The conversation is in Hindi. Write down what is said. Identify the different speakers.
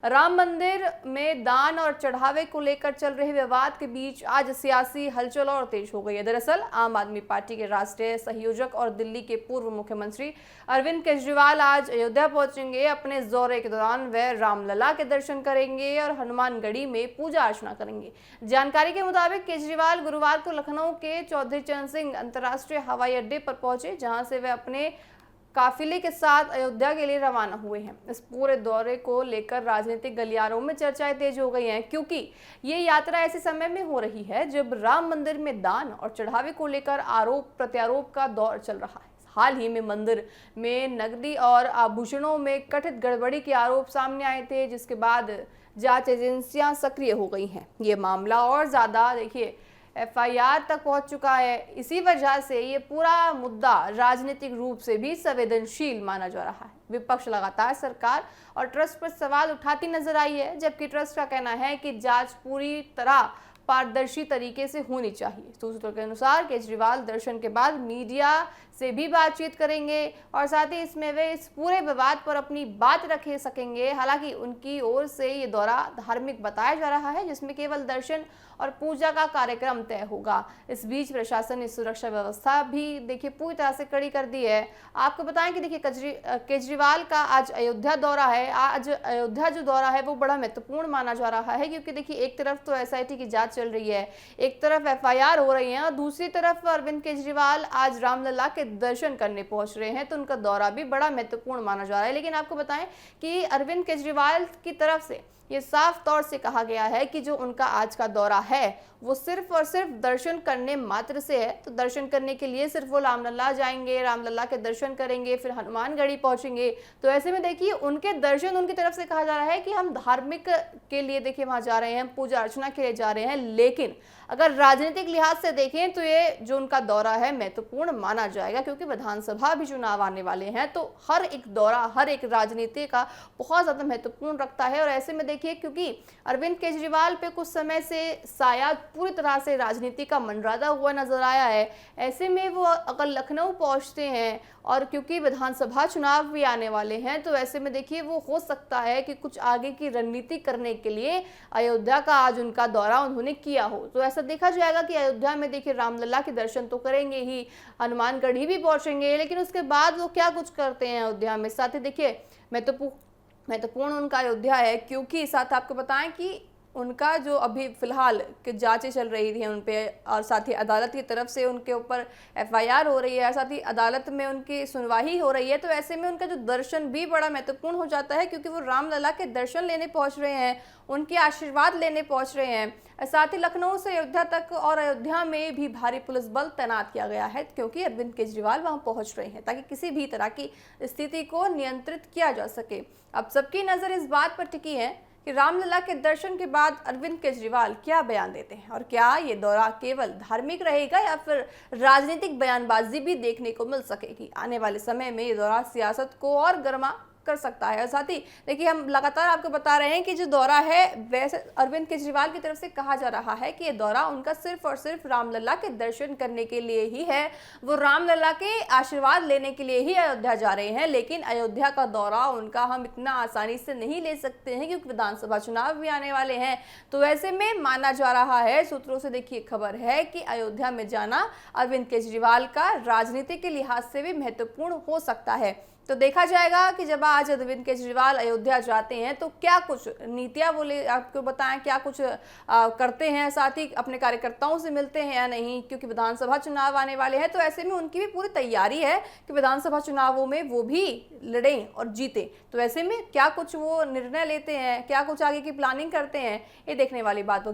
Speaker 1: राम मंदिर में दान और चढ़ावे को लेकर चल रहे विवाद के बीच आज सियासी हलचल और तेज हो गई है। दरअसल आम आदमी पार्टी के राष्ट्रीय संयोजक और दिल्ली के पूर्व मुख्यमंत्री अरविंद केजरीवाल आज अयोध्या पहुंचेंगे। अपने इस दौरे के दौरान वे रामलला के दर्शन करेंगे और हनुमानगढ़ी में पूजा अर्चना करेंगे। जानकारी के मुताबिक केजरीवाल गुरुवार को लखनऊ के चौधरी चरण सिंह अंतर्राष्ट्रीय हवाई अड्डे पर पहुंचे, जहां से वे अपने काफिले के साथ अयोध्या के लिए रवाना हुए हैं। इस पूरे दौरे को लेकर राजनीतिक गलियारों में चर्चाएं तेज हो गई हैं, क्योंकि ये यात्रा ऐसे समय में हो रही है जब राम मंदिर में दान और चढ़ावे को लेकर आरोप प्रत्यारोप का दौर चल रहा है। हाल ही में मंदिर में नकदी और आभूषणों में कथित गड़बड़ी के आरोप सामने आए थे, जिसके बाद जांच एजेंसियां सक्रिय हो गई हैं। ये मामला और ज्यादा एफआईआर तक पहुंच चुका है। इसी वजह से ये पूरा मुद्दा राजनीतिक रूप से भी संवेदनशील माना जा रहा है। विपक्ष लगातार सरकार और ट्रस्ट पर सवाल उठाती नजर आई है, जबकि ट्रस्ट का कहना है कि जांच पूरी तरह पारदर्शी तरीके से होनी चाहिए। सूत्रों के अनुसार केजरीवाल दर्शन के बाद मीडिया से भी बातचीत करेंगे और साथ ही इसमें वे इस पूरे विवाद पर अपनी बात रख सकेंगे। हालांकि उनकी ओर से ये दौरा धार्मिक बताया जा रहा है, जिसमें केवल दर्शन और पूजा का कार्यक्रम तय होगा। इस बीच प्रशासन ने सुरक्षा व्यवस्था भी पूरी तरह से कड़ी कर दी है। आपको बताएं कि केजरीवाल का आज अयोध्या दौरा है। आज अयोध्या जो दौरा है वो बड़ा महत्वपूर्ण माना जा रहा है, क्योंकि एक तरफ तो एसआईटी की जांच चल रही है, एक तरफ एफआईआर हो रही है और दूसरी तरफ अरविंद केजरीवाल आज रामलला के दर्शन करने पहुंच रहे हैं, तो उनका दौरा भी बड़ा महत्वपूर्ण माना जा रहा है। लेकिन आपको बताएं कि अरविंद केजरीवाल की तरफ से ये साफ तौर से कहा गया है कि जो उनका आज का दौरा है वो सिर्फ और सिर्फ दर्शन करने मात्र से है। तो दर्शन करने के लिए सिर्फ वो रामलला जाएंगे, रामलला के दर्शन करेंगे, फिर हनुमानगढ़ी पहुंचेंगे। तो ऐसे में उनके दर्शन, उनकी तरफ से कहा जा रहा है कि हम धार्मिक के लिए वहां जा रहे हैं, पूजा अर्चना के लिए जा रहे हैं। लेकिन अगर राजनीतिक लिहाज से देखें तो ये जो उनका दौरा है महत्वपूर्ण माना जाएगा, क्योंकि विधानसभा भी चुनाव आने वाले हैं। तो हर एक दौरा हर एक राजनीति का बहुत ज्यादा महत्वपूर्ण रखता है। और ऐसे में क्योंकि अरविंद केजरीवाल पे कुछ समय से साया पूरी तरह से राजनीति का मंडराता हुआ नजर आया है, ऐसे में वो अगर लखनऊ पहुंचते हैं और क्योंकि विधानसभा चुनाव भी आने वाले हैं, तो ऐसे में वो हो सकता है कि कुछ आगे की रणनीति करने के लिए अयोध्या का आज उनका दौरा उन्होंने किया हो। तो ऐसा देखा जाएगा कि अयोध्या में रामलला के दर्शन तो करेंगे ही, हनुमानगढ़ी भी पहुंचेंगे, लेकिन उसके बाद वो क्या कुछ करते हैं अयोध्या में। साथ ही महत्वपूर्ण उनका अयोध्या है, क्योंकि साथ आपको बताएं कि उनका जो अभी फिलहाल की जांचें चल रही थी उन पे, और साथ ही अदालत की तरफ से उनके ऊपर एफआईआर हो रही है, साथ ही अदालत में उनकी सुनवाई हो रही है। तो ऐसे में उनका जो दर्शन भी बड़ा महत्वपूर्ण हो जाता है, क्योंकि वो रामलला के दर्शन लेने पहुंच रहे हैं, उनके आशीर्वाद लेने पहुंच रहे हैं। साथ ही लखनऊ से अयोध्या तक और अयोध्या में भी भारी पुलिस बल तैनात किया गया है, क्योंकि अरविंद केजरीवाल वहां पहुंच रहे हैं ताकि किसी भी तरह की स्थिति को नियंत्रित किया जा सके। अब सबकी नजर इस बात पर टिकी है कि रामलला के दर्शन के बाद अरविंद केजरीवाल क्या बयान देते हैं, और क्या ये दौरा केवल धार्मिक रहेगा या फिर राजनीतिक बयानबाजी भी देखने को मिल सकेगी। आने वाले समय में ये दौरा सियासत को और गर्मा कर सकता है। और साथ ही हम लगातार आपको बता रहे हैं कि जो दौरा है वैसे अरविंद केजरीवाल की तरफ से कहा जा रहा है कि ये दौरा उनका सिर्फ और सिर्फ रामलला के दर्शन करने के लिए ही है। वो रामलला के आशीर्वाद लेने के लिए ही अयोध्या जा रहे हैं, लेकिन अयोध्या का दौरा उनका हम इतना आसानी से नहीं ले सकते हैं, क्योंकि विधानसभा चुनाव भी आने वाले हैं। तो ऐसे में माना जा रहा है, सूत्रों से खबर है कि अयोध्या में जाना अरविंद केजरीवाल का राजनीति के लिहाज से भी महत्वपूर्ण हो सकता है। तो देखा जाएगा कि जब आज अरविंद केजरीवाल अयोध्या जाते हैं तो क्या कुछ नीतियां बोले, आपको बताएं क्या कुछ करते हैं, साथ ही अपने कार्यकर्ताओं से मिलते हैं या नहीं, क्योंकि विधानसभा चुनाव आने वाले हैं। तो ऐसे में उनकी भी पूरी तैयारी है कि विधानसभा चुनावों में वो भी लड़ें और जीते। तो ऐसे में क्या कुछ वो निर्णय लेते हैं, क्या कुछ आगे की प्लानिंग करते हैं, ये देखने वाली बात होगी।